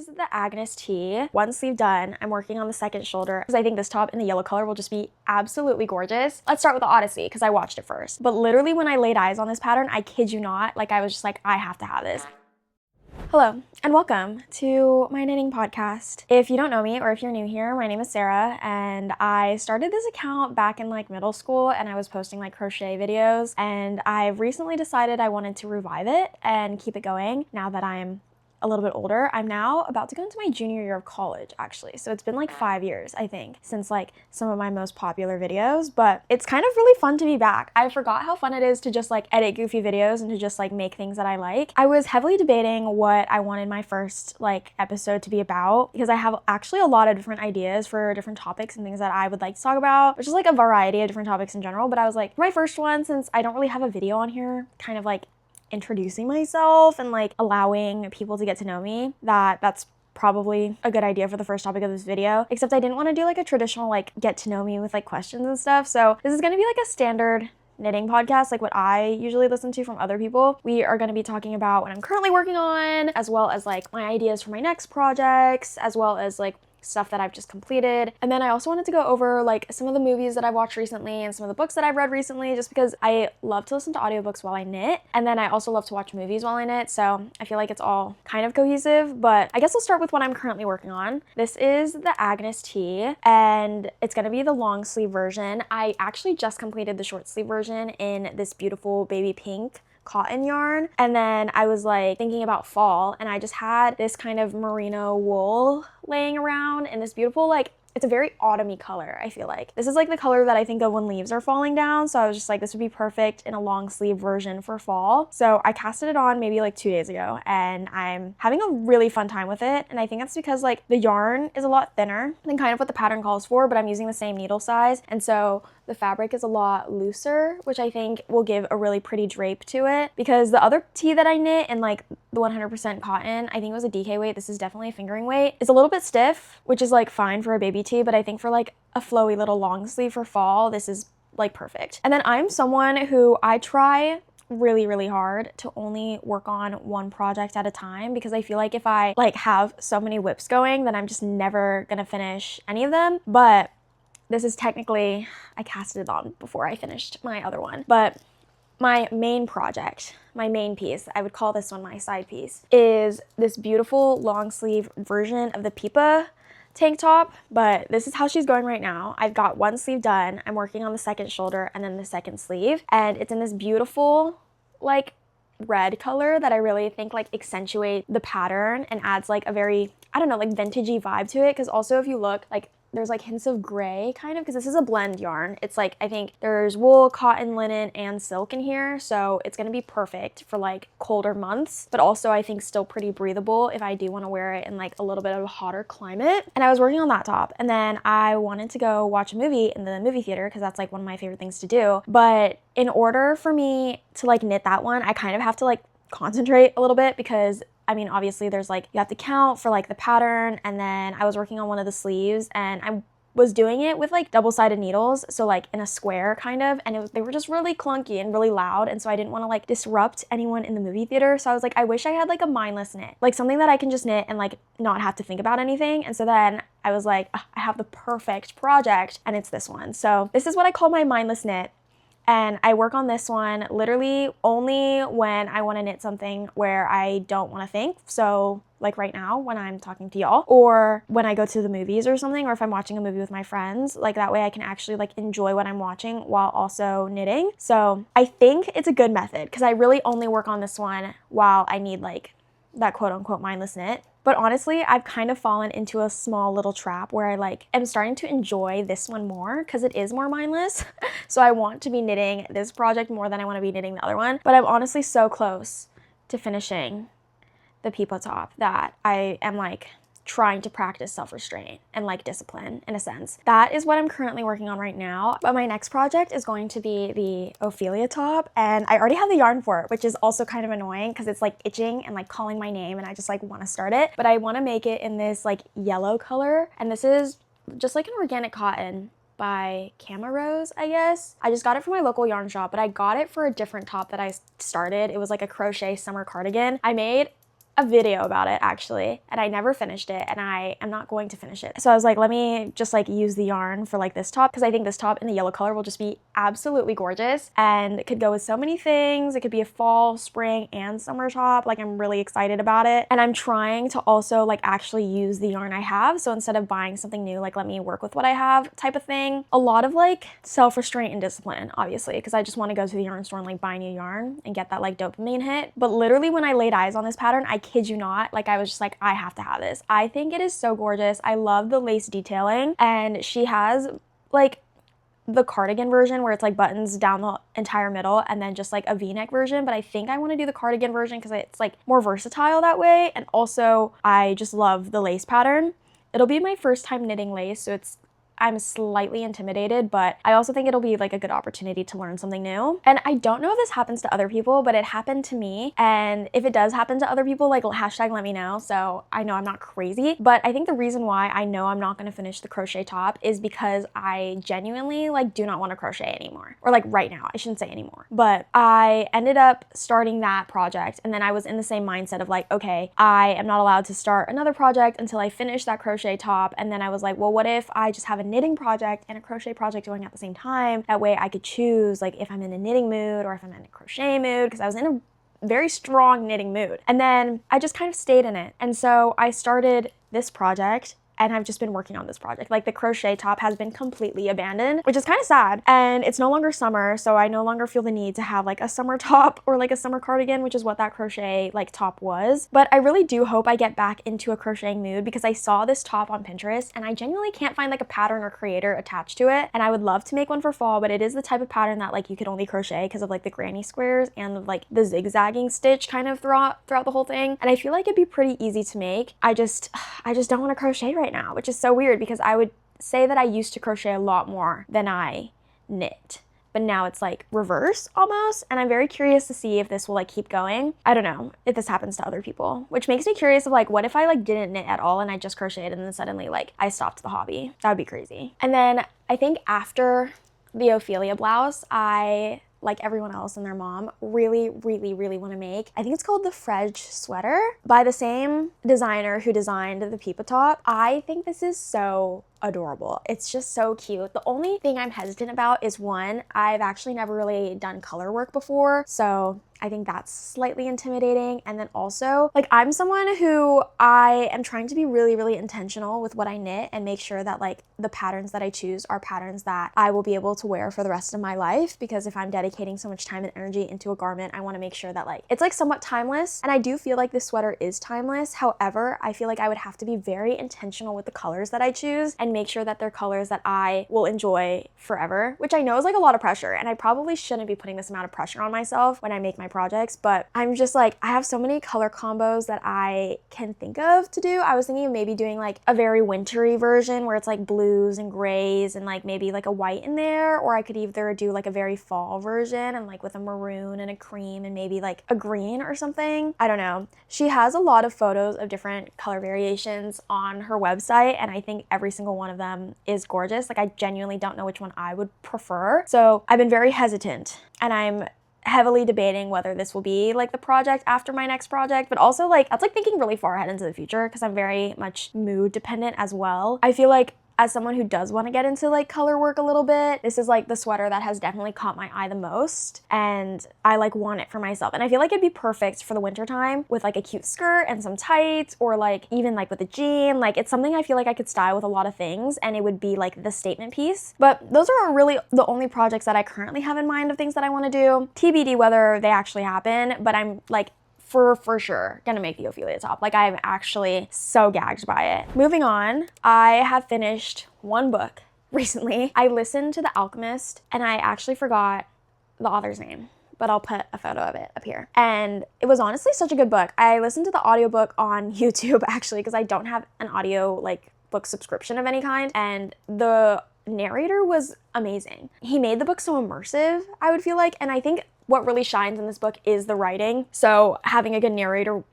is the Agnes tee. One sleeve done. I'm working on the second shoulder because I think this top in the yellow color will just be absolutely gorgeous. Let's start with the Odyssey because I watched it first. But literally when I laid eyes on this pattern, I kid you not, like I was just like, I have to have this. Hello and welcome to my knitting podcast. If you don't know me or if you're new here, my name is Sarah and I started this account back in like middle school and I was posting like crochet videos, and I've recently decided I wanted to revive it and keep it going now that I'm a little bit older. I'm now about to go into my junior year of college actually. So it's been like 5 years, I think, since like some of my most popular videos, but it's kind of really fun to be back. I forgot how fun it is to just like edit goofy videos and to just like make things that I like. I was heavily debating what I wanted my first like episode to be about because I have actually a lot of different ideas for different topics and things that I would like to talk about, which is like a variety of different topics in general. But I was like, for my first one, since I don't really have a video on here, kind of like introducing myself and like allowing people to get to know me, that's probably a good idea for the first topic of this video. Except I didn't want to do like a traditional like get to know me with like questions and stuff. So this is going to be like a standard knitting podcast, like what I usually listen to from other people. We are going to be talking about what I'm currently working on, as well as like my ideas for my next projects, as well as like stuff that I've just completed. And then I also wanted to go over like some of the movies that I've watched recently and some of the books that I've read recently, just because I love to listen to audiobooks while I knit. And then I also love to watch movies while I knit. So I feel like it's all kind of cohesive, but I guess I'll start with what I'm currently working on. This is the Agnes tee and it's going to be the long sleeve version. I actually just completed the short sleeve version in this beautiful baby pink cotton yarn, and then I was like thinking about fall and I just had this kind of merino wool laying around in this beautiful, like, it's a very autumny color. I feel like this is like the color that I think of when leaves are falling down, so I was just like, this would be perfect in a long sleeve version for fall. So I casted it on maybe like 2 days ago and I'm having a really fun time with it, and I think that's because like the yarn is a lot thinner than kind of what the pattern calls for, but I'm using the same needle size, and so the fabric is a lot looser, which I think will give a really pretty drape to it. Because the other tee that I knit in like the 100% cotton, I think it was a DK weight, this is definitely a fingering weight, it's a little bit stiff, which is like fine for a baby tee, but I think for like a flowy little long sleeve for fall, this is like perfect. And then I'm someone who I try really hard to only work on one project at a time, because I feel like if I like have so many WIPs going, then I'm just never gonna finish any of them. But this is technically, I casted it on before I finished my other one, but my main project, my main piece, I would call this one my side piece, is this beautiful long sleeve version of the Pippa tank top, but this is how she's going right now. I've got one sleeve done. I'm working on the second shoulder and then the second sleeve, and it's in this beautiful like red color that I really think like accentuate the pattern and adds like a very, I don't know, like vintagey vibe to it. Because also if you look, like there's like hints of gray kind of, because this is a blend yarn. It's like, I think there's wool, cotton, linen, and silk in here. So it's gonna be perfect for like colder months, but also I think still pretty breathable if I do wanna wear it in like a little bit of a hotter climate. And I was working on that top, and then I wanted to go watch a movie in the movie theater because that's like one of my favorite things to do. But in order for me to like knit that one, I kind of have to like concentrate a little bit, because I mean, obviously there's like, you have to count for like the pattern, and then I was working on one of the sleeves and I was doing it with like double-sided needles, so like in a square kind of, and they were just really clunky and really loud, and so I didn't want to like disrupt anyone in the movie theater. So I was like, I wish I had like a mindless knit, like something that I can just knit and like not have to think about anything. And so then I was like, I have the perfect project, and it's this one. So this is what I call my mindless knit. And I work on this one literally only when I want to knit something where I don't want to think. So like right now when I'm talking to y'all, or when I go to the movies or something, or if I'm watching a movie with my friends, like that way I can actually like enjoy what I'm watching while also knitting. So I think it's a good method, because I really only work on this one while I need like that quote unquote mindless knit. But honestly, I've kind of fallen into a small little trap where I like am starting to enjoy this one more because it is more mindless. So I want to be knitting this project more than I want to be knitting the other one. But I'm honestly so close to finishing the Pippa top that I am like trying to practice self-restraint and like discipline in a sense. That is what I'm currently working on right now. But my next project is going to be the Ophelia top, and I already have the yarn for it, which is also kind of annoying because it's like itching and like calling my name, and I just like want to start it. But I want to make it in this like yellow color, and this is just like an organic cotton by Cama Rose, I guess. I just got it from my local yarn shop, but I got it for a different top that I started. It was like a crochet summer cardigan. I made a video about it actually, and I never finished it, and I am not going to finish it. So I was like, let me just like use the yarn for like this top, because I think this top in the yellow color will just be absolutely gorgeous and it could go with so many things. It could be a fall, spring, and summer top. Like, I'm really excited about it, and I'm trying to also like actually use the yarn I have. So instead of buying something new, like let me work with what I have type of thing. A lot of like self-restraint and discipline, obviously, because I just want to go to the yarn store and like buy new yarn and get that like dopamine hit. But literally when I laid eyes on this pattern, I kid you not, like I was just like, I have to have this. I think it is so gorgeous. I love the lace detailing, and she has like the cardigan version where it's like buttons down the entire middle and then just like a v-neck version, but I think I want to do the cardigan version because it's like more versatile that way, and also I just love the lace pattern. It'll be my first time knitting lace, so I'm slightly intimidated, but I also think it'll be like a good opportunity to learn something new. And I don't know if this happens to other people, but it happened to me. And if it does happen to other people, like hashtag let me know, so I know I'm not crazy. But I think the reason why I know I'm not going to finish the crochet top is because I genuinely like do not want to crochet anymore. Or like right now, I shouldn't say anymore. But I ended up starting that project, and then I was in the same mindset of like, okay, I am not allowed to start another project until I finish that crochet top. And then I was like, well, what if I just have a knitting project and a crochet project going at the same time? That way I could choose like if I'm in a knitting mood or if I'm in a crochet mood, because I was in a very strong knitting mood. And then I just kind of stayed in it. And so I started this project, and I've just been working on this project. Like the crochet top has been completely abandoned, which is kind of sad. And it's no longer summer, so I no longer feel the need to have like a summer top or like a summer cardigan, which is what that crochet like top was. But I really do hope I get back into a crocheting mood, because I saw this top on Pinterest and I genuinely can't find like a pattern or creator attached to it. And I would love to make one for fall, but it is the type of pattern that like you could only crochet because of like the granny squares and like the zigzagging stitch kind of throughout the whole thing. And I feel like it'd be pretty easy to make. I just don't want to crochet right now, which is so weird because I would say that I used to crochet a lot more than I knit, but now it's like reverse almost, and I'm very curious to see if this will like keep going. I don't know if this happens to other people, which makes me curious of like, what if I like didn't knit at all and I just crocheted and then suddenly like I stopped the hobby? That would be crazy. And then I think after the Ophelia blouse, I, like everyone else and their mom, really want to make, I think it's called the Frej sweater by the same designer who designed the Pippa top. I think this is so adorable. It's just so cute. The only thing I'm hesitant about is, one, I've actually never really done color work before, so I think that's slightly intimidating. And then also, like, I'm someone who I am trying to be really intentional with what I knit and make sure that like the patterns that I choose are patterns that I will be able to wear for the rest of my life, because if I'm dedicating so much time and energy into a garment, I want to make sure that like it's like somewhat timeless. And I do feel like this sweater is timeless. However, I feel like I would have to be very intentional with the colors that I choose and make sure that they're colors that I will enjoy forever, which I know is like a lot of pressure, and I probably shouldn't be putting this amount of pressure on myself when I make my projects, but I'm just like, I have so many color combos that I can think of to do. I was thinking of maybe doing like a very wintry version where it's like blues and grays and like maybe like a white in there, or I could either do like a very fall version and like with a maroon and a cream and maybe like a green or something. I don't know. She has a lot of photos of different color variations on her website, and I think every single one of them is gorgeous. Like, I genuinely don't know which one I would prefer. So I've been very hesitant, and I'm heavily debating whether this will be like the project after my next project, but also like that's like thinking really far ahead into the future because I'm very much mood dependent as well. I feel like as someone who does want to get into like color work a little bit, this is like the sweater that has definitely caught my eye the most, and I like want it for myself. And I feel like it'd be perfect for the winter time with like a cute skirt and some tights, or like even like with a jean. Like, it's something I feel like I could style with a lot of things, and it would be like the statement piece. But those are really the only projects that I currently have in mind of things that I want to do. TBD whether they actually happen, but I'm like for sure gonna make the Ophelia top. Like, I'm actually so gagged by it. Moving on, I have finished one book recently. I listened to The Alchemist, and I actually forgot the author's name, but I'll put a photo of it up here. And it was honestly such a good book. I listened to the audiobook on YouTube actually, because I don't have an audio like book subscription of any kind, and the narrator was amazing. He made the book so immersive, I would feel like, and I think what really shines in this book is the writing. So having a good narrator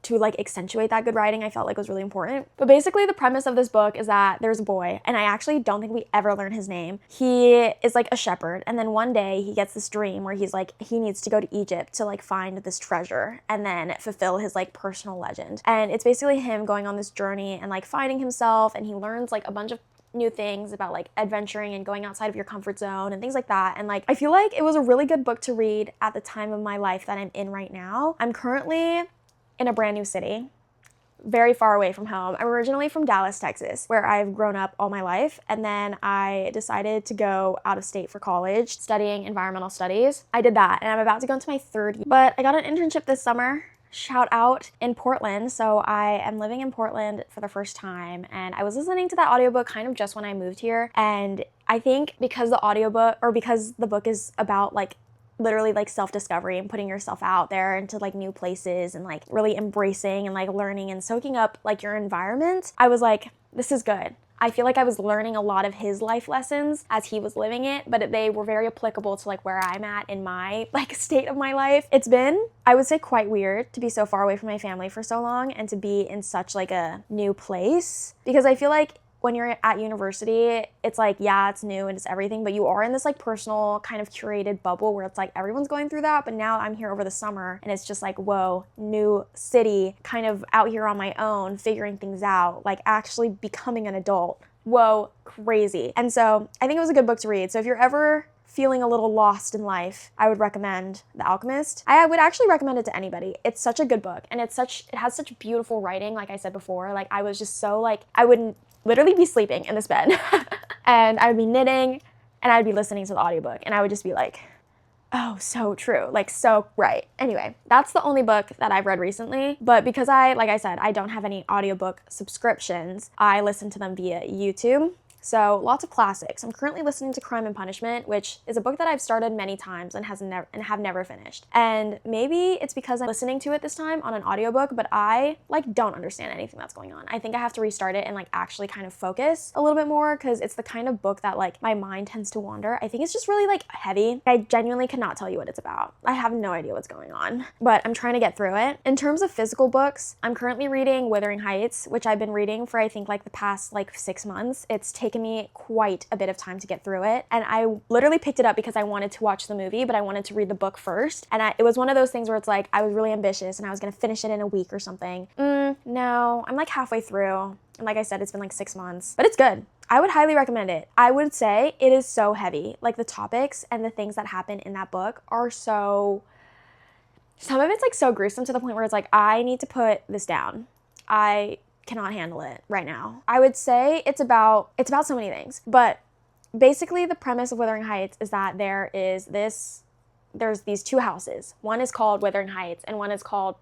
to like accentuate that good writing, I felt like was really important. But basically the premise of this book is that there's a boy, and I actually don't think we ever learn his name. He is like a shepherd, and then one day he gets this dream where he's like, he needs to go to Egypt to like find this treasure and then fulfill his like personal legend. And it's basically him going on this journey and like finding himself, and he learns like a bunch of new things about like adventuring and going outside of your comfort zone and things like that. And like I feel like it was a really good book to read at the time of my life that I'm in right now. I'm currently in a brand new city, very far away from home. I'm originally from Dallas, Texas, where I've grown up all my life, and then I decided to go out of state for college studying environmental studies. I did that, and I'm about to go into my third year, but I got an internship this summer, shout out, in Portland. So I am living in Portland for the first time, and I was listening to that audiobook kind of just when I moved here. And I think because the book is about like literally like self-discovery and putting yourself out there into like new places and like really embracing and like learning and soaking up like your environment, I was like, this is good. I feel like I was learning a lot of his life lessons as he was living it, but they were very applicable to like where I'm at in my like state of my life. It's been, I would say, quite weird to be so far away from my family for so long and to be in such like a new place, because I feel like when you're at university, it's like, yeah, it's new and it's everything, but you are in this like personal kind of curated bubble where it's like everyone's going through that. But now I'm here over the summer and it's just like, whoa, new city, kind of out here on my own, figuring things out, like actually becoming an adult. Whoa, crazy. And so I think it was a good book to read. So if you're ever feeling a little lost in life, I would recommend The Alchemist. I would actually recommend it to anybody. It's such a good book, and it has such beautiful writing. Like I said before, like I was just so like, I wouldn't literally be sleeping in this bed and I would be knitting and I'd be listening to the audiobook and I would just be like, oh, so true, like so right. Anyway, that's the only book that I've read recently, but because like I said, I don't have any audiobook subscriptions, I listen to them via YouTube. So lots of classics. I'm currently listening to Crime and Punishment, which is a book that I've started many times and have never finished. And maybe it's because I'm listening to it this time on an audiobook, but I like don't understand anything that's going on. I think I have to restart it and like actually kind of focus a little bit more, because it's the kind of book that like my mind tends to wander. I think it's just really like heavy. I genuinely cannot tell you what it's about. I have no idea what's going on, but I'm trying to get through it. In terms of physical books, I'm currently reading Wuthering Heights, which I've been reading for I think like the past like 6 months. It's taken me quite a bit of time to get through it, and I literally picked it up because I wanted to watch the movie, but I wanted to read the book first. And it was one of those things where it's like I was really ambitious and I was gonna finish it in a week or something. No, I'm like halfway through, and like I said, it's been like 6 months, but it's good. I would highly recommend it. I would say it is so heavy. Like the topics and the things that happen in that book are so, some of it's like so gruesome to the point where it's like, I need to put this down. I cannot handle it right now. I would say it's about so many things, but basically the premise of Wuthering Heights is that there's these two houses. One is called Wuthering Heights and one is called,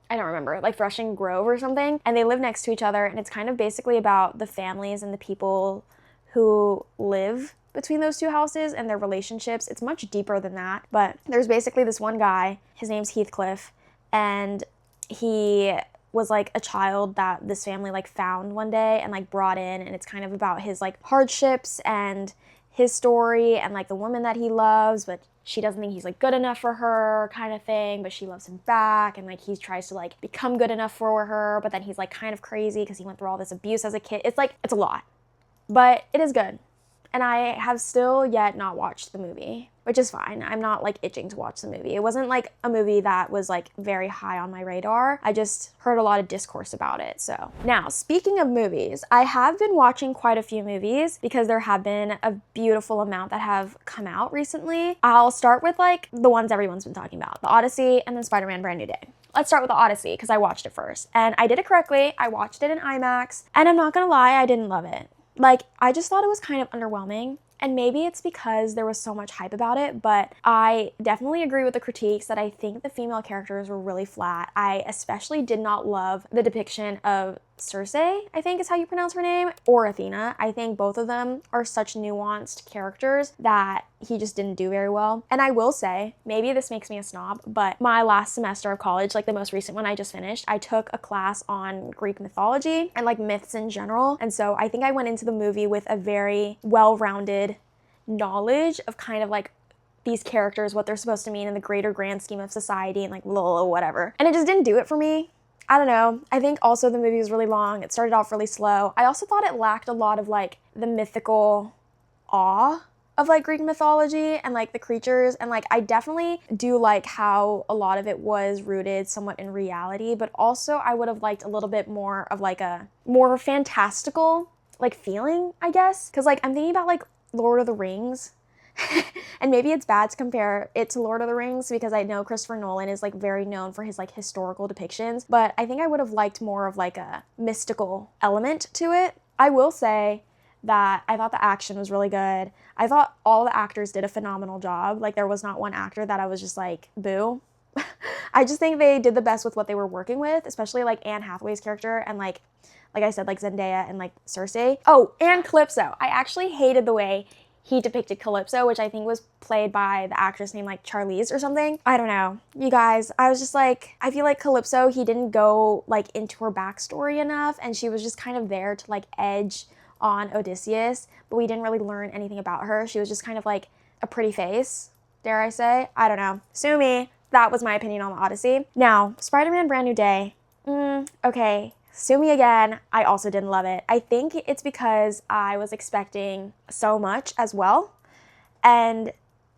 I don't remember, like Threshing Grove or something, and they live next to each other, and it's kind of basically about the families and the people who live between those two houses and their relationships. It's much deeper than that, but there's basically this one guy, his name's Heathcliff, and he was like a child that this family like found one day and like brought in, and it's kind of about his like hardships and his story and like the woman that he loves, but she doesn't think he's like good enough for her kind of thing, but she loves him back, and like he tries to like become good enough for her, but then he's like kind of crazy because he went through all this abuse as a kid. It's like, it's a lot, but it is good. And I have still yet not watched the movie, which is fine. I'm not like itching to watch the movie. It wasn't like a movie that was like very high on my radar. I just heard a lot of discourse about it. So now, speaking of movies, I have been watching quite a few movies because there have been a beautiful amount that have come out recently. I'll start with like the ones everyone's been talking about, The Odyssey and then Spider-Man Brand New Day. Let's start with The Odyssey because I watched it first and I did it correctly. I watched it in IMAX and I'm not gonna lie, I didn't love it. Like, I just thought it was kind of underwhelming, and maybe it's because there was so much hype about it, but I definitely agree with the critiques that I think the female characters were really flat. I especially did not love the depiction of Circe, I think is how you pronounce her name, or Athena. I think both of them are such nuanced characters that he just didn't do very well. And I will say, maybe this makes me a snob, but my last semester of college, like the most recent one I just finished, I took a class on Greek mythology and like myths in general. And so I think I went into the movie with a very well-rounded knowledge of kind of like these characters, what they're supposed to mean in the greater grand scheme of society and like whatever. And it just didn't do it for me. I don't know. I think also the movie was really long. It started off really slow. I also thought it lacked a lot of like the mythical awe of like Greek mythology and like the creatures, and like I definitely do like how a lot of it was rooted somewhat in reality, but also I would have liked a little bit more of like a more fantastical like feeling, I guess, because like I'm thinking about like Lord of the Rings. And maybe it's bad to compare it to Lord of the Rings because I know Christopher Nolan is like very known for his like historical depictions, but I think I would have liked more of like a mystical element to it. I will say that I thought the action was really good. I thought all the actors did a phenomenal job. Like there was not one actor that I was just like, boo. I just think they did the best with what they were working with, especially like Anne Hathaway's character and like I said, like Zendaya and like Cersei. Oh, and Calypso. I actually hated the way he depicted Calypso, which I think was played by the actress named like Charlize or something. I don't know. You guys, I was just like, I feel like Calypso, he didn't go like into her backstory enough, and she was just kind of there to like edge on Odysseus, but we didn't really learn anything about her. She was just kind of like a pretty face, dare I say. I don't know. Sue me. That was my opinion on the Odyssey. Now, Spider-Man Brand New Day. Okay. Sue me again. I also didn't love it. I think it's because I was expecting so much as well. And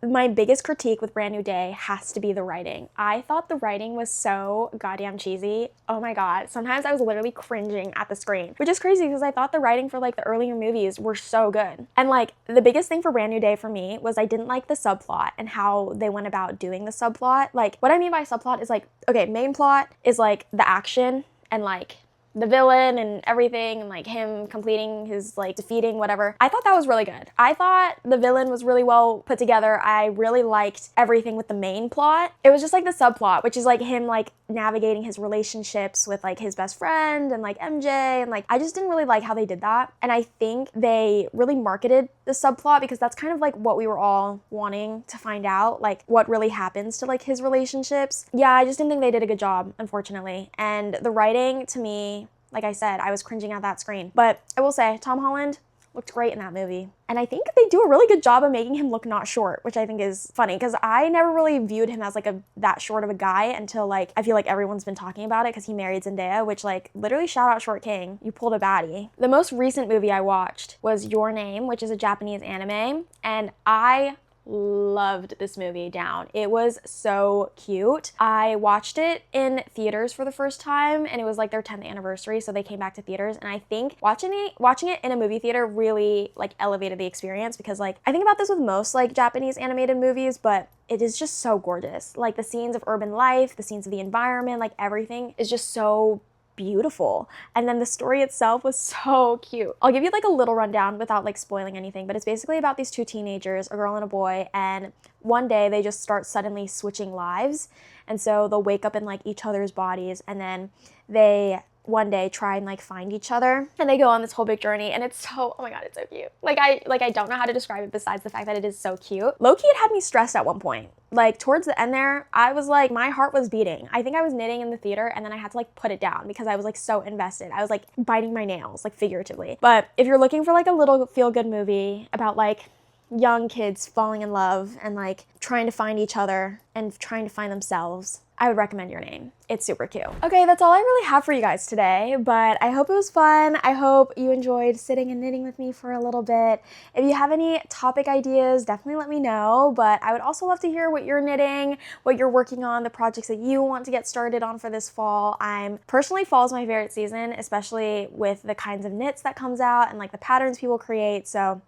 my biggest critique with Brand New Day has to be the writing. I thought the writing was so goddamn cheesy. Oh my god. Sometimes I was literally cringing at the screen, which is crazy because I thought the writing for like the earlier movies were so good. And like the biggest thing for Brand New Day for me was I didn't like the subplot and how they went about doing the subplot. Like what I mean by subplot is like, okay, main plot is like the action and like the villain and everything and like him completing his like defeating whatever. I thought that was really good. I thought the villain was really well put together. I really liked everything with the main plot. It was just like the subplot, which is like him like navigating his relationships with like his best friend and like MJ, and like I just didn't really like how they did that. And I think they really marketed the subplot because that's kind of like what we were all wanting to find out, like what really happens to like his relationships. Yeah, I just didn't think they did a good job, unfortunately. And the writing to me, like I said, I was cringing at that screen. But I will say, Tom Holland looked great in that movie. And I think they do a really good job of making him look not short, which I think is funny because I never really viewed him as like that short of a guy until like I feel like everyone's been talking about it because he married Zendaya, which like literally shout out Short King. You pulled a baddie. The most recent movie I watched was Your Name, which is a Japanese anime, and I loved this movie down. It was so cute. I watched it in theaters for the first time, and it was like their 10th anniversary, so they came back to theaters, and I think watching it in a movie theater really like elevated the experience because like I think about this with most like Japanese animated movies, but it is just so gorgeous. Like the scenes of urban life, the scenes of the environment, like everything is just so beautiful. And then the story itself was so cute. I'll give you like a little rundown without like spoiling anything, but it's basically about these two teenagers, a girl and a boy, and one day they just start suddenly switching lives. And so they'll wake up in like each other's bodies, and then they one day try and like find each other, and they go on this whole big journey, and it's so, oh my god, it's so cute. Like I don't know how to describe it besides the fact that it is so cute. Low-key, it had me stressed at one point. Like towards the end there, I was like, my heart was beating. I think I was knitting in the theater, and then I had to like put it down because I was like so invested. I was like biting my nails, like figuratively. But if you're looking for like a little feel-good movie about like young kids falling in love and like trying to find each other and trying to find themselves, I would recommend Your Name. It's super cute. Okay, that's all I really have for you guys today, but I hope it was fun. I hope you enjoyed sitting and knitting with me for a little bit. If you have any topic ideas, definitely let me know, but I would also love to hear what you're knitting, what you're working on, the projects that you want to get started on for this fall. Personally, fall is my favorite season, especially with the kinds of knits that comes out and like the patterns people create, so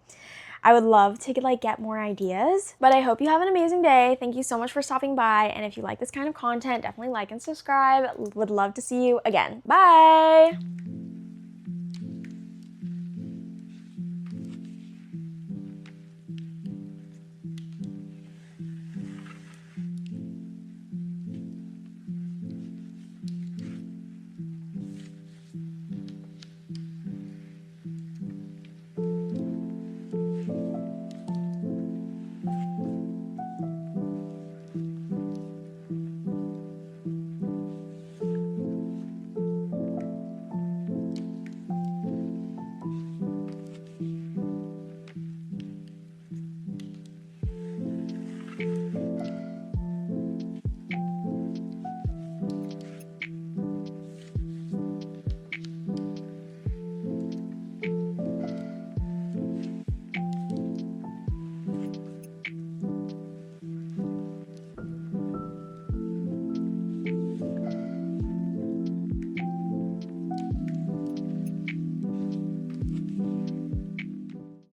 I would love to like get more ideas, but I hope you have an amazing day. Thank you so much for stopping by, and if you like this kind of content, definitely like and subscribe. Would love to see you again. Bye!